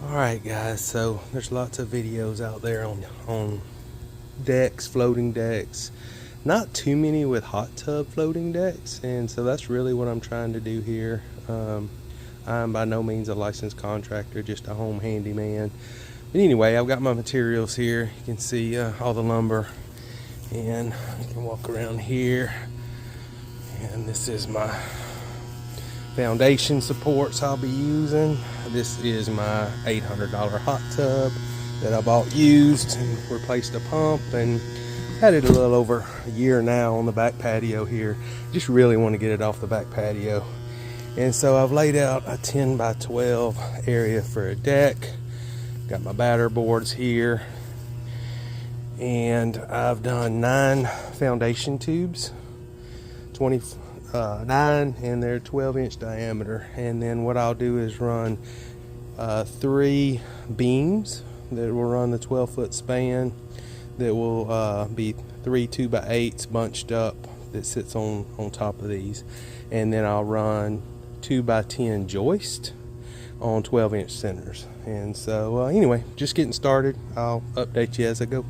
Alright guys, so there's lots of videos out there on decks, floating decks. Not too many with hot tub floating decks, and so that's really what I'm trying to do here. I'm by no means a licensed contractor, just a home handyman. But anyway, I've got my materials here. You can see all the lumber, and I can walk around here. And this is my foundation supports I'll be using. This is my $800 hot tub that I bought used and replaced a pump, and had it a little over a year now on the back patio here. Just really want to get it off the back patio. And so I've laid out a 10 by 12 area for a deck. Got my batter boards here, and I've done 9 foundation tubes, 9, and they're 12-inch diameter. And then what I'll do is run 3 beams that will run the 12-foot span, that will be 3 2x8s bunched up that sits on top of these. And then I'll run 2x10 joist on 12-inch centers. And so anyway, just getting started. I'll update you as I go.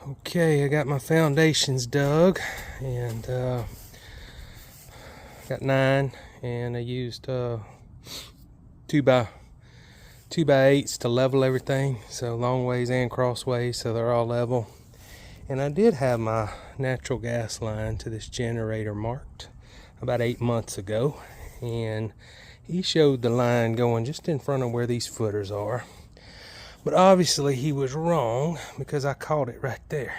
Okay, I got my foundations dug, and got 9, and I used 2x8s to level everything, so long ways and crossways, so they're all level. And I did have my natural gas line to this generator marked about 8 months ago, and he showed the line going just in front of where these footers are. But obviously he was wrong, because I caught it right there.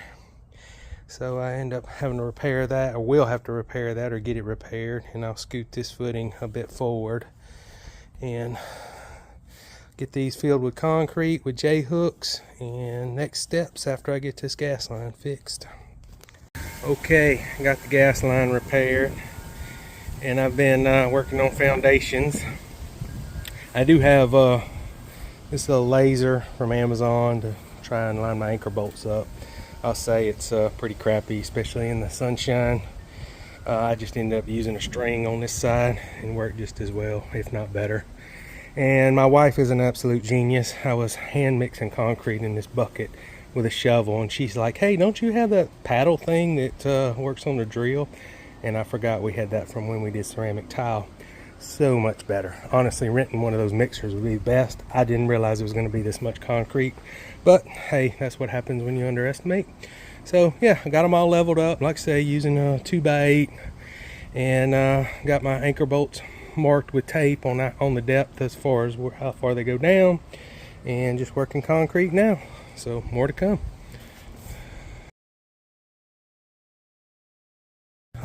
So I end up having to repair that, or will have to repair that, or get it repaired. And I'll scoot this footing a bit forward and get these filled with concrete with J-hooks, and next steps after I get this gas line fixed. Okay, got the gas line repaired, and I've been working on foundations. I do have this little laser from Amazon to try and line my anchor bolts up. I'll say it's pretty crappy, especially in the sunshine. I just ended up using a string on this side and worked just as well, if not better. And my wife is an absolute genius. I was hand mixing concrete in this bucket with a shovel, and she's like, "Hey, don't you have that paddle thing that works on the drill?" And I forgot we had that from when we did ceramic tile. So much better. Honestly, renting one of those mixers would be best. I didn't realize it was going to be this much concrete, but hey, that's what happens when you underestimate. So yeah, I got them all leveled up, like I say, using a 2x8, and got my anchor bolts marked with tape on the depth as far as how far they go down, and just working concrete now. So more to come.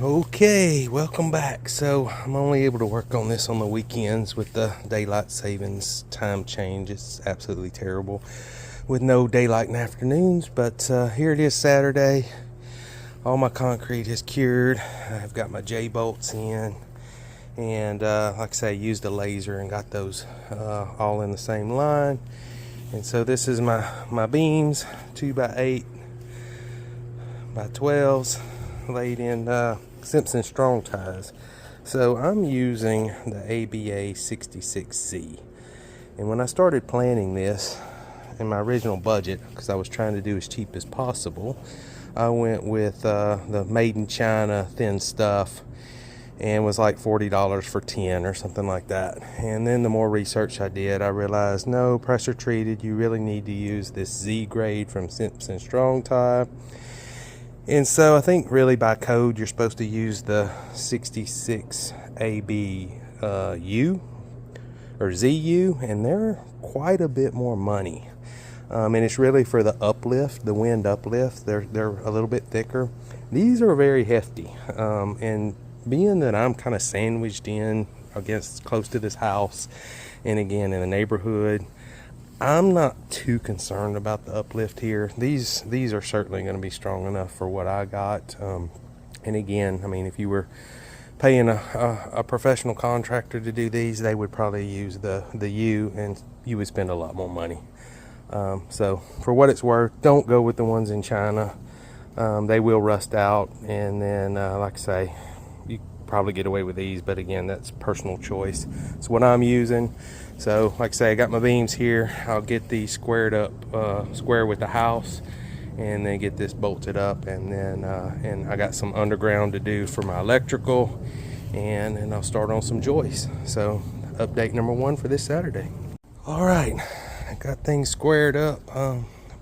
Okay, welcome back. So I'm only able to work on this on the weekends with the daylight savings time change. It's absolutely terrible with no daylight in afternoons, but here it is Saturday. All my concrete is cured. I've got my J bolts in, and like I say, I used a laser and got those all in the same line. And so this is my beams, 2x8 by 12s, laid in Simpson strong ties. So I'm using the ABA 66C. And when I started planning this in my original budget, because I was trying to do as cheap as possible, I went with the made in China thin stuff, and was like $40 for 10 or something like that. And then the more research I did, I realized no, pressure treated, you really need to use this Z grade from Simpson strong tie. And so I think really by code you're supposed to use the 66AB U or ZU, and they're quite a bit more money. And it's really for the uplift, the wind uplift. They're a little bit thicker. These are very hefty, and being that I'm kind of sandwiched in against close to this house, and again in the neighborhood, I'm not too concerned about the uplift here. These are certainly going to be strong enough for what I got. And again, I mean, if you were paying a professional contractor to do these, they would probably use the U, and you would spend a lot more money. So for what it's worth, don't go with the ones in China. They will rust out, and then like I say, you probably get away with these, but again, that's personal choice. So what I'm using, So like I say, I got my beams here. I'll get these squared up, square with the house, and then get this bolted up, and then and I got some underground to do for my electrical, and then I'll start on some joists. So update number 1 for this Saturday. All right, I got things squared up.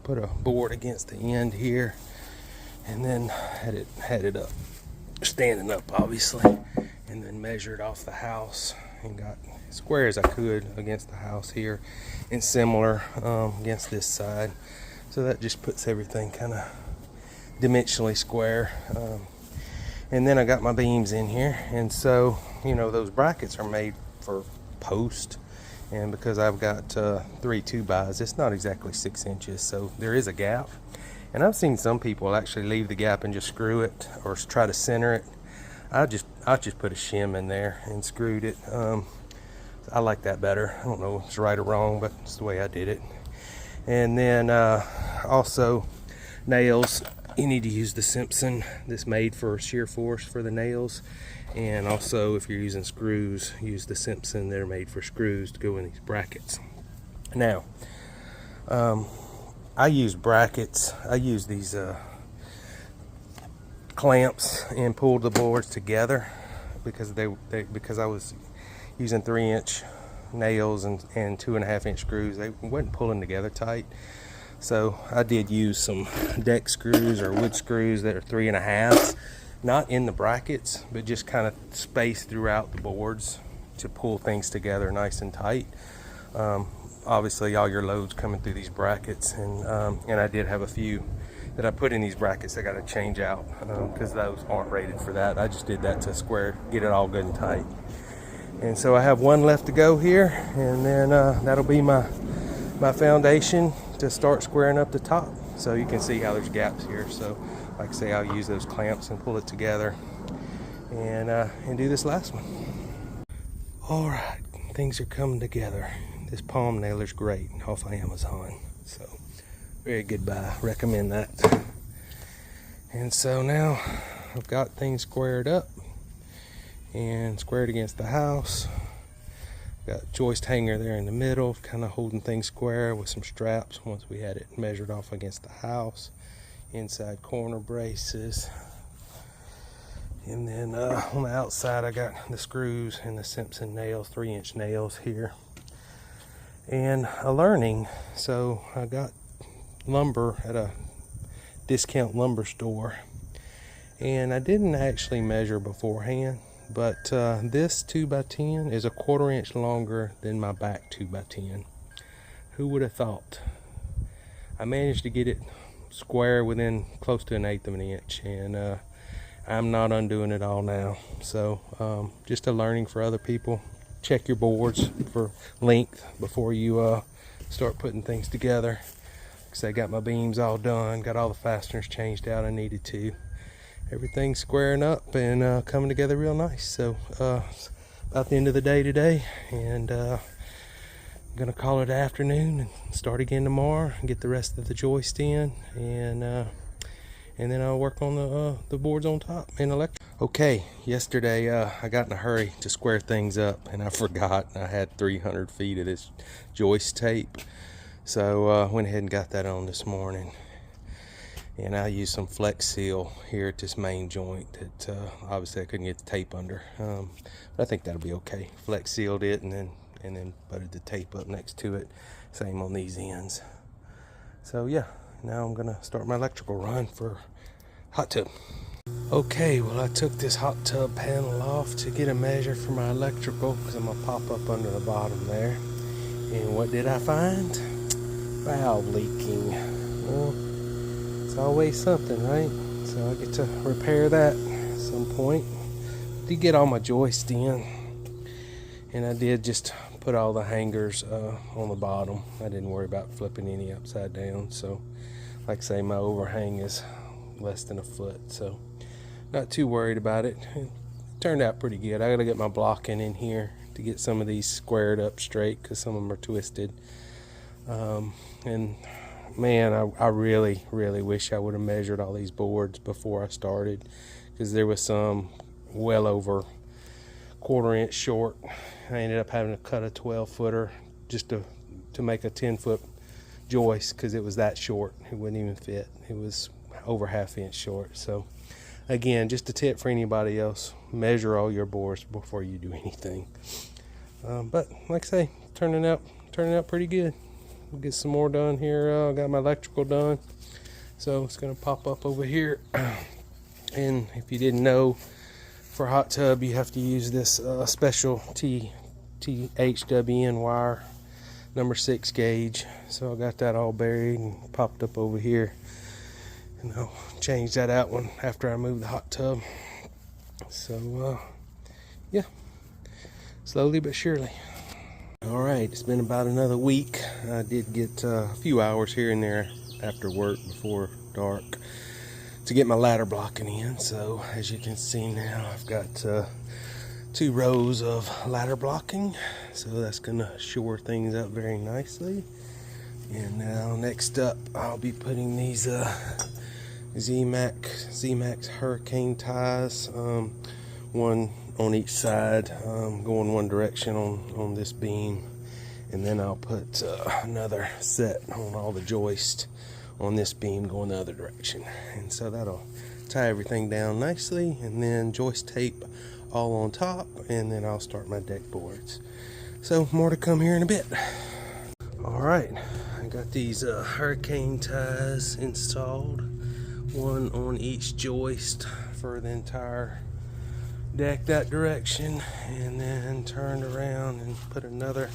Put a board against the end here, and then had it up, standing up obviously, and then measured off the house and got as square as I could against the house here, and similar against this side. So that just puts everything kind of dimensionally square. And then I got my beams in here, and so those brackets are made for post, and because I've got 3 2x, it's not exactly 6 inches, so there is a gap. And I've seen some people actually leave the gap and just screw it, or try to center it. I just put a shim in there and screwed it. I like that better. I don't know if it's right or wrong, but it's the way I did it. And then also nails, you need to use the Simpson. This made for shear force for the nails. And also, if you're using screws, use the Simpson. They're made for screws to go in these brackets. Now, I use brackets. I use these clamps and pulled the boards together because because I was using 3-inch nails and 2.5-inch screws. They wasn't pulling together tight. So I did use some deck screws or wood screws that are 3.5. Not in the brackets, but just kind of spaced throughout the boards to pull things together nice and tight. Obviously, all your loads coming through these brackets, and I did have a few that I put in these brackets I got to change out because those aren't rated for that. I just did that to square, get it all good and tight. And so I have one left to go here, and then that'll be my foundation to start squaring up the top. So you can see how there's gaps here. So like I say, I'll use those clamps and pull it together, and do this last one. All right, things are coming together. This palm nailer's great, off of Amazon. So very good buy, recommend that. And so now I've got things squared up and squared against the house. Got joist hanger there in the middle, kind of holding things square with some straps once we had it measured off against the house. Inside corner braces, and then on the outside I got the screws and the Simpson nails, 3-inch nails here. And a learning, so I got lumber at a discount lumber store, and I didn't actually measure beforehand, but this 2x10 is a 1/4 inch longer than my back 2x10. Who would have thought? I managed to get it square within close to 1/8 of an inch, and I'm not undoing it all now. So just a learning for other people. Check your boards for length before you start putting things together. Because I got my beams all done, got all the fasteners changed out I needed to. Everything's squaring up and coming together real nice. So about the end of the day today, and I'm gonna call it afternoon and start again tomorrow and get the rest of the joist in, and then I'll work on the boards on top and electric. Okay, yesterday I got in a hurry to square things up, and I forgot I had 300 feet of this joist tape. So went ahead and got that on this morning, and I used some Flex Seal here at this main joint that obviously I couldn't get the tape under, but I think that'll be okay. Flex Sealed it, and then butted the tape up next to it. Same on these ends. So yeah, now I'm gonna start my electrical run for hot tub. Okay, well I took this hot tub panel off to get a measure for my electrical, because I'm gonna pop up under the bottom there. And what did I find? Valve leaking. Well, it's always something, right? So I get to repair that at some point. Did get all my joists in, and I did just put all the hangers on the bottom. I didn't worry about flipping any upside down. So like I say, my overhang is less than 1 foot, so not too worried about it. It turned out pretty good. I gotta get my blocking in here to get some of these squared up straight, because some of them are twisted. And man, I really wish I would have measured all these boards before I started, because there was some well over 1/4 inch short. I ended up having to cut a 12-footer just to make a 10-foot joist because it was that short. It wouldn't even fit. It was over 1/2 inch short. So again, just a tip for anybody else: measure all your bores before you do anything. But like I say, turning out pretty good. We'll get some more done here. I got my electrical done, so it's gonna pop up over here. And if you didn't know, for a hot tub you have to use this special THWN wire, number 6 gauge. So I got that all buried and popped up over here, and I'll change that out one after I move the hot tub. So yeah, slowly but surely. All right, it's been about another week. I did get a few hours here and there after work before dark to get my ladder blocking in. So as you can see now, I've got 2 rows of ladder blocking, so that's gonna shore things up very nicely. And now next up, I'll be putting these Z-Max Hurricane ties, one on each side, going one direction on this beam, and then I'll put another set on all the joists on this beam going the other direction. And so that'll tie everything down nicely, and then joist tape all on top, and then I'll start my deck boards. So more to come here in a bit. All right, I got these hurricane ties installed, one on each joist for the entire deck that direction, and then turned around and put another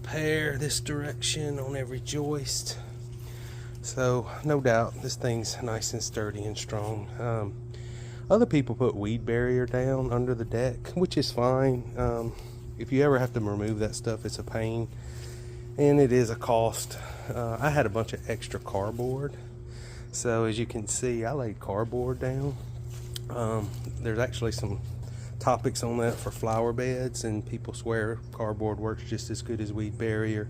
pair this direction on every joist. So no doubt this thing's nice and sturdy and strong. Other people put weed barrier down under the deck, which is fine. If you ever have to remove that stuff, it's a pain and it is a cost. I had a bunch of extra cardboard, so as you can see, I laid cardboard down. There's actually some topics on that for flower beds, and people swear cardboard works just as good as weed barrier.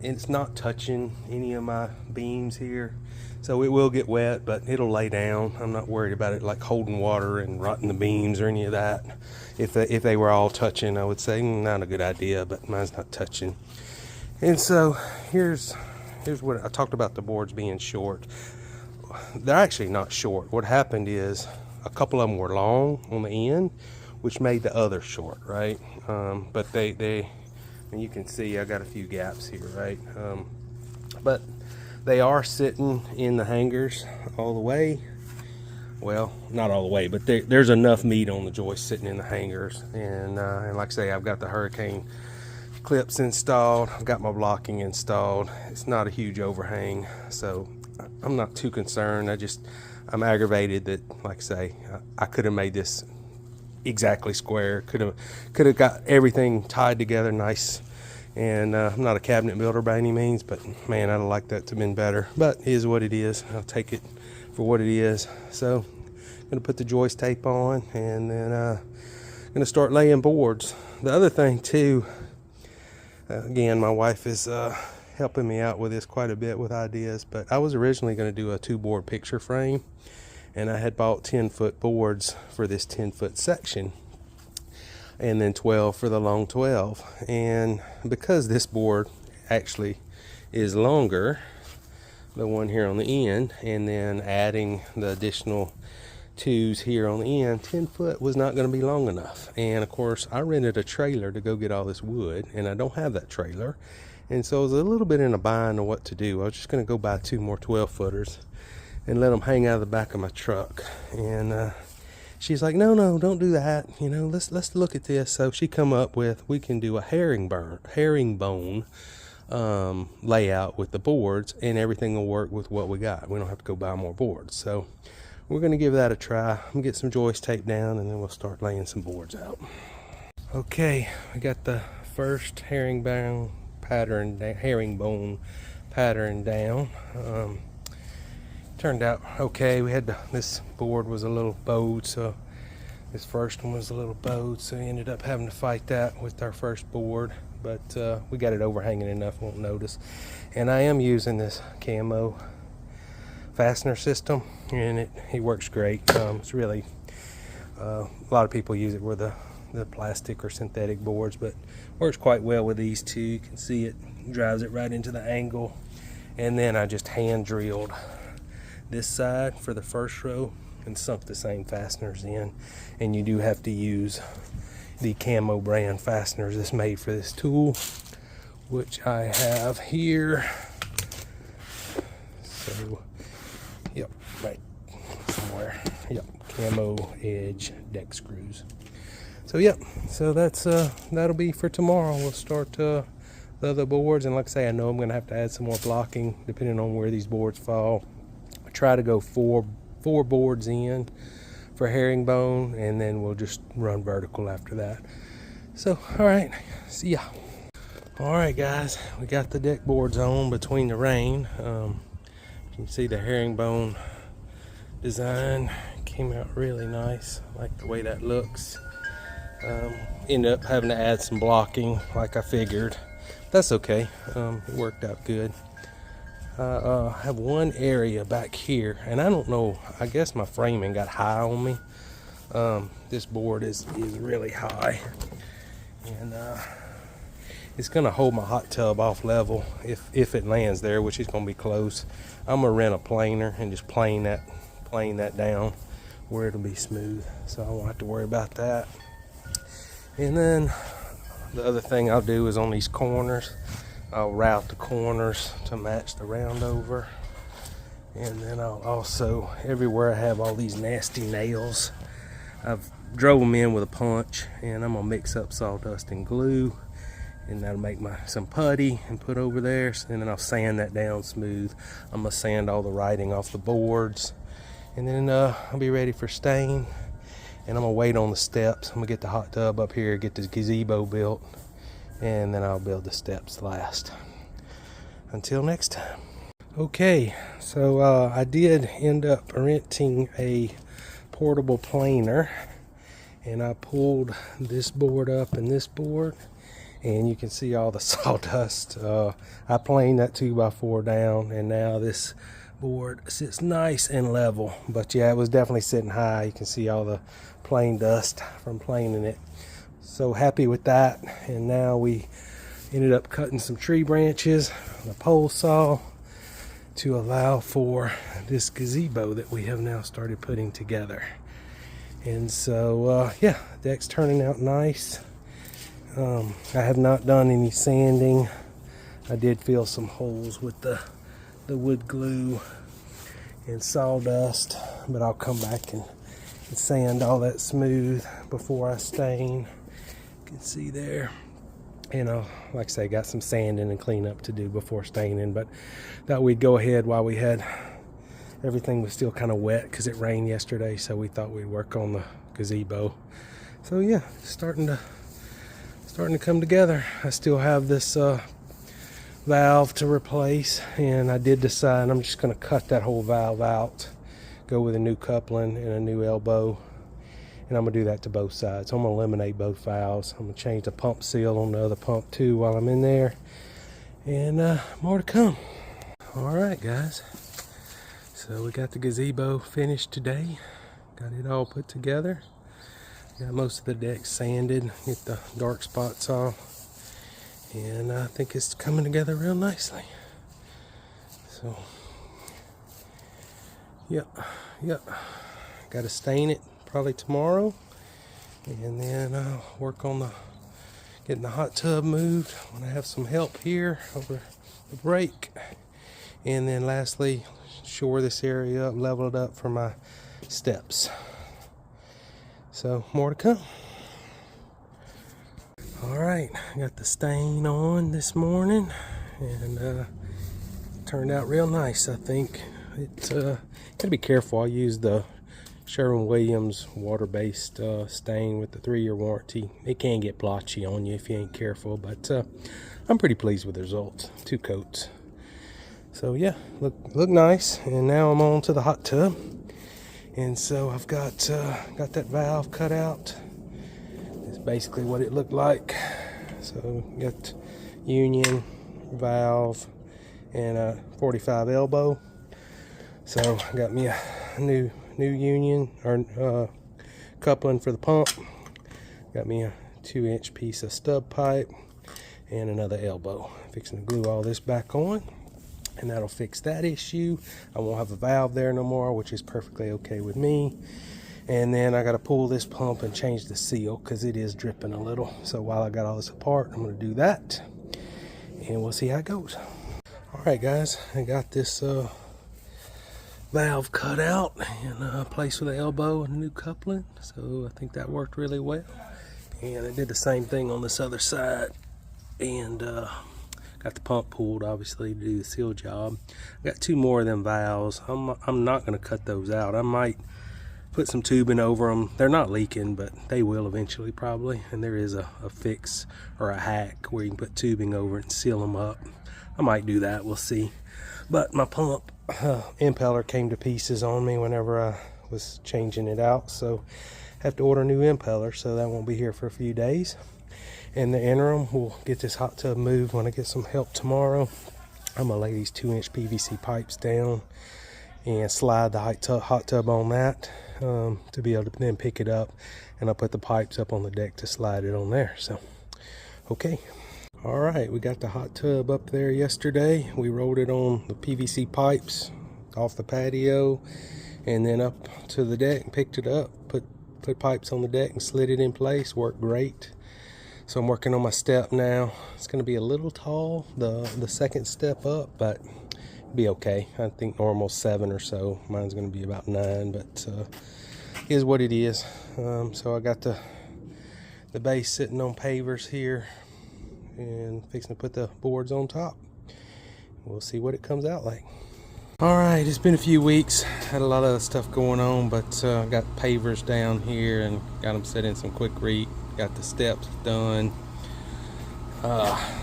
It's not touching any of my beams here, so it will get wet, but it'll lay down. I'm not worried about it like holding water and rotting the beams or any of that. If they were all touching, I would say not a good idea, but mine's not touching. And so here's what I talked about: the boards being short. They're actually not short. What happened is a couple of them were long on the end, which made the other short, right? But they and you can see I got a few gaps here, right? But they are sitting in the hangers all the way. Well, not all the way, but there's enough meat on the joist sitting in the hangers. And like I say, I've got the hurricane clips installed. I've got my blocking installed. It's not a huge overhang, so I'm not too concerned. I'm aggravated that, like I say, I could have made this exactly square. Could have got everything tied together nice. And I'm not a cabinet builder by any means, but man, I'd have liked that to have been better. But it is what it is. I'll take it for what it is. So I'm gonna put the joist tape on, and then gonna start laying boards. The other thing too, again, my wife is helping me out with this quite a bit with ideas, but I was originally going to do a 2-board picture frame, and I had bought 10-foot boards for this 10-foot section, and then 12 for the long 12. And because this board actually is longer, the one here on the end, and then adding the additional 2s here on the end, 10 foot was not going to be long enough. And of course, I rented a trailer to go get all this wood, and I don't have that trailer. And so I was a little bit in a bind on what to do. I was just going to go buy 2 more 12-footers and let them hang out of the back of my truck. And she's like, no, don't do that. You know, let's look at this. So she come up with, we can do a herringbone layout with the boards, and everything will work with what we got. We don't have to go buy more boards. So we're going to give that a try. I'm going to get some joist tape down, and then we'll start laying some boards out. Okay, we got the first herringbone pattern down. Turned out okay. We had this board was a little bowed, so this first one was a little bowed, so we ended up having to fight that with our first board, but we got it overhanging enough, won't notice. And I am using this camo fastener system, and it works great. It's really A lot of people use it with the plastic or synthetic boards, but works quite well with these two. You can see it drives it right into the angle. And then I just hand drilled this side for the first row and sunk the same fasteners in. And you do have to use the Camo brand fasteners that's made for this tool, which I have here. So, yep, right somewhere. Yep, Camo edge deck screws. So yep, so that's that'll be for tomorrow. We'll start the other boards, and like I say, I know I'm gonna have to add some more blocking depending on where these boards fall. I try to go four boards in for herringbone, and then we'll just run vertical after that. So all right, see ya. All right guys, we got the deck boards on between the rain. You can see the herringbone design came out really nice. I like the way that looks. Ended up having to add some blocking like I figured. That's okay. It worked out good. I have one area back here, and I don't know, I guess my framing got high on me. This board is really high, and it's gonna hold my hot tub off level if it lands there, which is gonna be close. I'm gonna rent a planer and just plane that down where it'll be smooth, so I won't have to worry about that. And then the other thing I'll do is on these corners, I'll route the corners to match the round over. And then I'll also, everywhere I have all these nasty nails, I've drove them in with a punch, and I'm gonna mix up sawdust and glue, and that'll make some putty and put over there. And then I'll sand that down smooth. I'm gonna sand all the writing off the boards, and then I'll be ready for stain. And I'm gonna wait on the steps. I'm gonna get the hot tub up here, get this gazebo built, and then I'll build the steps last. Until next time. Okay, so I did end up renting a portable planer, and I pulled this board up and this board, and you can see all the sawdust. I planed that 2x4 down, and now this board sits nice and level. But yeah, it was definitely sitting high. You can see all the plane dust from planing it. So happy with that. And now we ended up cutting some tree branches on a pole saw to allow for this gazebo that we have now started putting together. And so yeah, deck's turning out nice. I have not done any sanding. I did fill some holes with the wood glue and sawdust, but I'll come back and sand all that smooth before I stain. You can see there. And like I say, got some sanding and cleanup to do before staining, but thought we'd go ahead while we had everything was still kind of wet because it rained yesterday, so we thought we'd work on the gazebo. So yeah, starting to come together. I still have this valve to replace, and I did decide I'm just going to cut that whole valve out, go with a new coupling and a new elbow, and I'm going to do that to both sides. So I'm going to eliminate both valves. I'm going to change the pump seal on the other pump too while I'm in there, and more to come. All right guys, so we got the gazebo finished today, got it all put together, got most of the deck sanded, get the dark spots off, and I think it's coming together real nicely. So yep, got to stain it probably tomorrow, and then I'll work on getting the hot tub moved when I have some help here over the break. And then lastly, shore this area up, level it up for my steps. So more to come. All right, I got the stain on this morning, and turned out real nice. I think it's gotta be careful. I use the Sherwin-Williams water-based stain with the 3-year warranty. It can get blotchy on you if you ain't careful, but I'm pretty pleased with the results. 2 coats. So yeah, look nice. And now I'm on to the hot tub, and so I've got that valve cut out. It's basically what it looked like. So got union, valve, and a 45 elbow. So I got me a new union or coupling for the pump. Got me a 2-inch piece of stub pipe and another elbow. Fixing to glue all this back on, and that'll fix that issue. I won't have a valve there no more, which is perfectly okay with me. And then I got to pull this pump and change the seal because it is dripping a little. So while I got all this apart, I'm going to do that, and we'll see how it goes. All right, guys, I got this valve cut out and placed with the elbow and a new coupling. So I think that worked really well. And I did the same thing on this other side, and got the pump pulled, obviously, to do the seal job. I got 2 more of them valves. I'm not going to cut those out. I might put some tubing over them. They're not leaking, but they will eventually probably. And there is a fix or a hack where you can put tubing over it and seal them up. I might do that, we'll see. But my pump impeller came to pieces on me whenever I was changing it out, so I have to order a new impeller, so that won't be here for a few days. In the interim, we'll get this hot tub moved when I get some help tomorrow. I'm gonna lay these 2-inch PVC pipes down and slide the hot tub on that to be able to then pick it up, and I'll put the pipes up on the deck to slide it on there. So okay, all right, we got the hot tub up there yesterday. We rolled it on the PVC pipes off the patio and then up to the deck and picked it up, put pipes on the deck and slid it in place. Worked great. So I'm working on my step now. It's going to be a little tall, the second step up, but be okay. I think normal 7 or so. Mine's going to be about 9, but is what it is. So I got the base sitting on pavers here and fixing to put the boards on top. We'll see what it comes out like. All right, it's been a few weeks. Had a lot of stuff going on, but got pavers down here and got them set in some quick-rete. Got the steps done.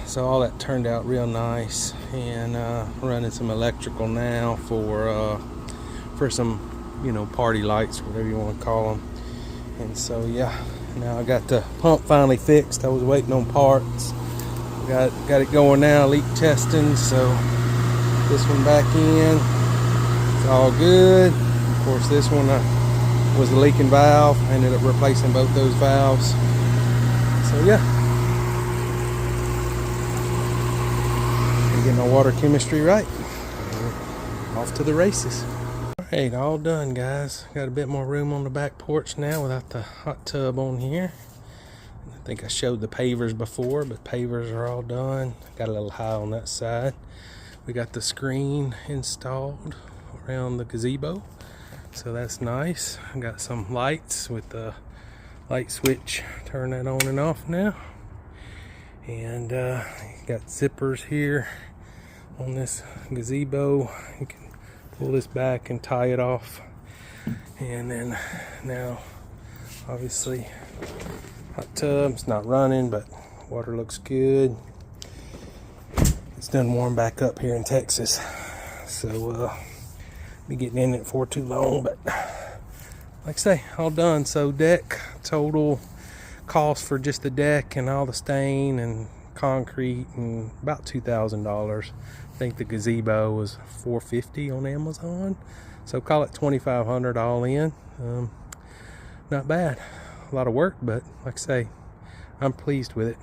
So all that turned out real nice, and running some electrical now for some, you know, party lights, whatever you want to call them. And so yeah, now I got the pump finally fixed. I was waiting on parts. Got it going now, leak testing. So this one back in, it's all good. Of course, this one was the leaking valve. I ended up replacing both those valves. So yeah, get my water chemistry right. Off to the races. All right, all done, guys. Got a bit more room on the back porch now without the hot tub on here. I think I showed the pavers before, but pavers are all done. Got a little high on that side. We got the screen installed around the gazebo, so that's nice. I got some lights with the light switch. Turn that on and off now. And got zippers here on this gazebo. You can pull this back and tie it off. And then now, obviously, hot tub's not running, but water looks good. It's done warm back up here in Texas, so be getting in it for too long. But like I say, all done. So deck total cost for just the deck and all the stain and concrete and about $2,000. I think the gazebo was $450 on Amazon, so call it $2,500 all in. Not bad. A lot of work, but like I say, I'm pleased with it.